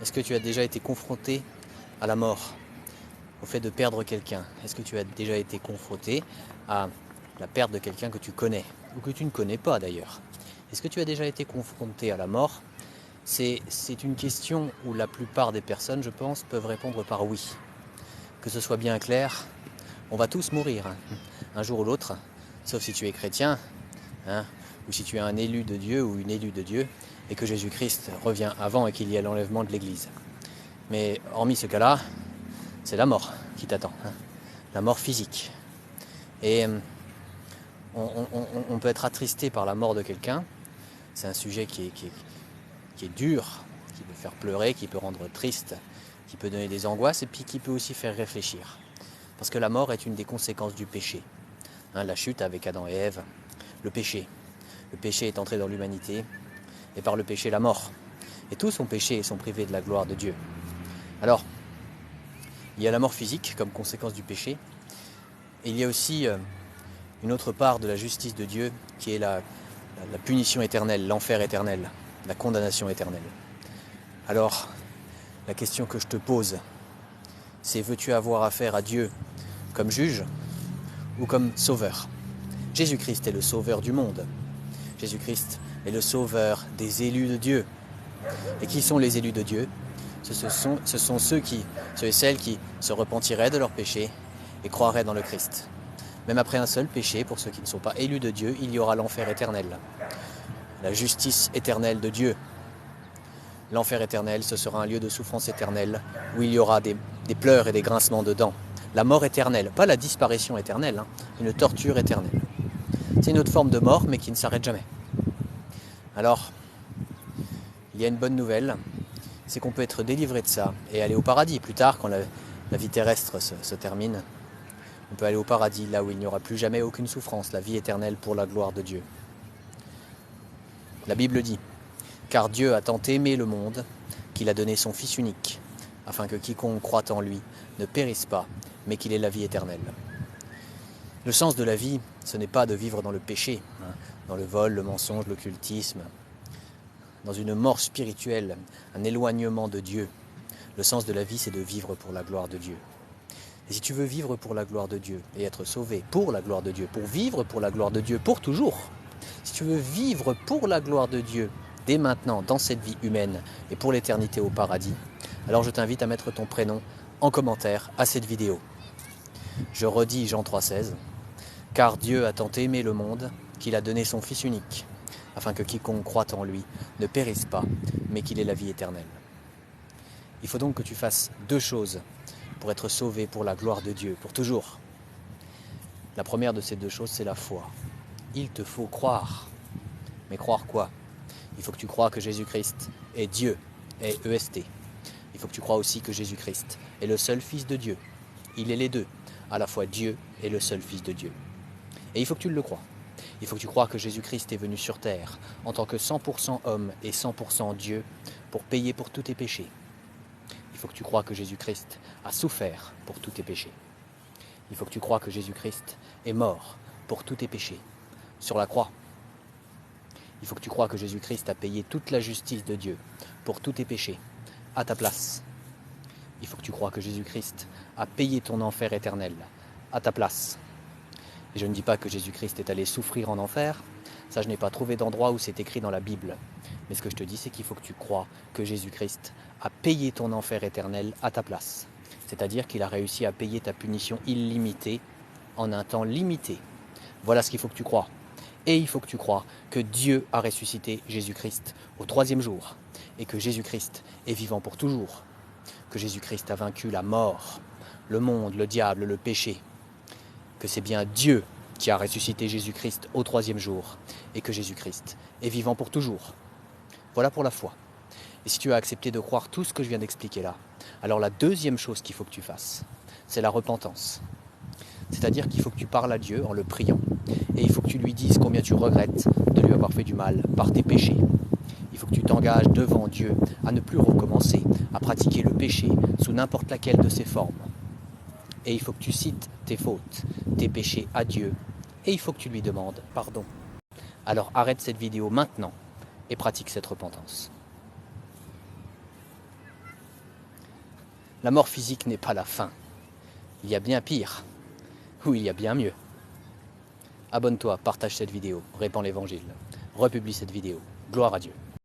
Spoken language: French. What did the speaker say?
Est-ce que tu as déjà été confronté à la mort, au fait de perdre quelqu'un? Est-ce que tu as déjà été confronté à la perte de quelqu'un que tu connais, ou que tu ne connais pas d'ailleurs? Est-ce que tu as déjà été confronté à la mort? C'est une question où la plupart des personnes, je pense, peuvent répondre par oui. Que ce soit bien clair, on va tous mourir, un jour ou l'autre, sauf si tu es chrétien, ou si tu es un élu de Dieu ou une élue de Dieu, et que Jésus-Christ revient avant et qu'il y ait l'enlèvement de l'Église. Mais hormis ce cas-là, c'est la mort qui t'attend, la mort physique. Et on peut être attristé par la mort de quelqu'un. C'est un sujet qui est dur, qui peut faire pleurer, qui peut rendre triste, qui peut donner des angoisses et puis qui peut aussi faire réfléchir. Parce que la mort est une des conséquences du péché. La chute avec Adam et Ève, le péché. Le péché est entré dans l'humanité et par le péché la mort. Et tous ont péché et sont privés de la gloire de Dieu. Alors, il y a la mort physique comme conséquence du péché. Et il y a aussi une autre part de la justice de Dieu qui est la punition éternelle, l'enfer éternel, la condamnation éternelle. Alors, la question que je te pose, c'est: veux-tu avoir affaire à Dieu comme juge ou comme sauveur? Jésus-Christ est le sauveur du monde. Jésus-Christ est le sauveur des élus de Dieu. Et qui sont les élus de Dieu? Ce sont ceux et celles qui se repentiraient de leurs péchés et croiraient dans le Christ. Même après un seul péché, pour ceux qui ne sont pas élus de Dieu, il y aura l'enfer éternel. La justice éternelle de Dieu. L'enfer éternel, ce sera un lieu de souffrance éternelle, où il y aura des pleurs et des grincements de dents. La mort éternelle, pas la disparition éternelle, une torture éternelle. C'est une autre forme de mort, mais qui ne s'arrête jamais. Alors, il y a une bonne nouvelle, c'est qu'on peut être délivré de ça et aller au paradis plus tard, quand la vie terrestre se termine. On peut aller au paradis, là où il n'y aura plus jamais aucune souffrance, la vie éternelle pour la gloire de Dieu. La Bible dit: car Dieu a tant aimé le monde qu'il a donné son Fils unique, afin que quiconque croit en lui ne périsse pas, mais qu'il ait la vie éternelle. Le sens de la vie, ce n'est pas de vivre dans le péché, dans le vol, le mensonge, l'occultisme, dans une mort spirituelle, un éloignement de Dieu. Le sens de la vie, c'est de vivre pour la gloire de Dieu. Et si tu veux vivre pour la gloire de Dieu et être sauvé pour la gloire de Dieu, pour vivre pour la gloire de Dieu pour toujours, si tu veux vivre pour la gloire de Dieu dès maintenant dans cette vie humaine et pour l'éternité au paradis, alors je t'invite à mettre ton prénom en commentaire à cette vidéo. Je redis Jean 3,16, car Dieu a tant aimé le monde qu'il a donné son Fils unique, afin que quiconque croit en lui ne périsse pas, mais qu'il ait la vie éternelle. Il faut donc que tu fasses deux choses pour être sauvé pour la gloire de Dieu, pour toujours. La première de ces deux choses, c'est la foi. Il te faut croire. Mais croire quoi? Il faut que tu crois que Jésus-Christ est Dieu, est EST. Il faut que tu crois aussi que Jésus-Christ est le seul Fils de Dieu. Il est les deux, à la fois Dieu et le seul Fils de Dieu. Et il faut que tu le crois. Il faut que tu crois que Jésus-Christ est venu sur terre en tant que 100% homme et 100% Dieu pour payer pour tous tes péchés. Il faut que tu crois que Jésus-Christ a souffert pour tous tes péchés. Il faut que tu crois que Jésus-Christ est mort pour tous tes péchés, sur la croix. Il faut que tu crois que Jésus-Christ a payé toute la justice de Dieu pour tous tes péchés, à ta place. Il faut que tu crois que Jésus-Christ a payé ton enfer éternel, à ta place. Et je ne dis pas que Jésus-Christ est allé souffrir en enfer, ça je n'ai pas trouvé d'endroit où c'est écrit dans la Bible. Mais ce que je te dis, c'est qu'il faut que tu crois que Jésus-Christ a payé ton enfer éternel à ta place. C'est-à-dire qu'il a réussi à payer ta punition illimitée en un temps limité. Voilà ce qu'il faut que tu crois. Et il faut que tu crois que Dieu a ressuscité Jésus-Christ au 3e jour et que Jésus-Christ est vivant pour toujours. Que Jésus-Christ a vaincu la mort, le monde, le diable, le péché. Que c'est bien Dieu qui a ressuscité Jésus-Christ au 3e jour et que Jésus-Christ est vivant pour toujours. Voilà pour la foi. Et si tu as accepté de croire tout ce que je viens d'expliquer là, alors la deuxième chose qu'il faut que tu fasses, c'est la repentance. C'est-à-dire qu'il faut que tu parles à Dieu en le priant. Et il faut que tu lui dises combien tu regrettes de lui avoir fait du mal par tes péchés. Il faut que tu t'engages devant Dieu à ne plus recommencer à pratiquer le péché sous n'importe laquelle de ses formes. Et il faut que tu cites tes fautes, tes péchés à Dieu. Et il faut que tu lui demandes pardon. Alors arrête cette vidéo maintenant et pratique cette repentance. La mort physique n'est pas la fin. Il y a bien pire, ou il y a bien mieux. Abonne-toi, partage cette vidéo, répands l'évangile, republie cette vidéo. Gloire à Dieu.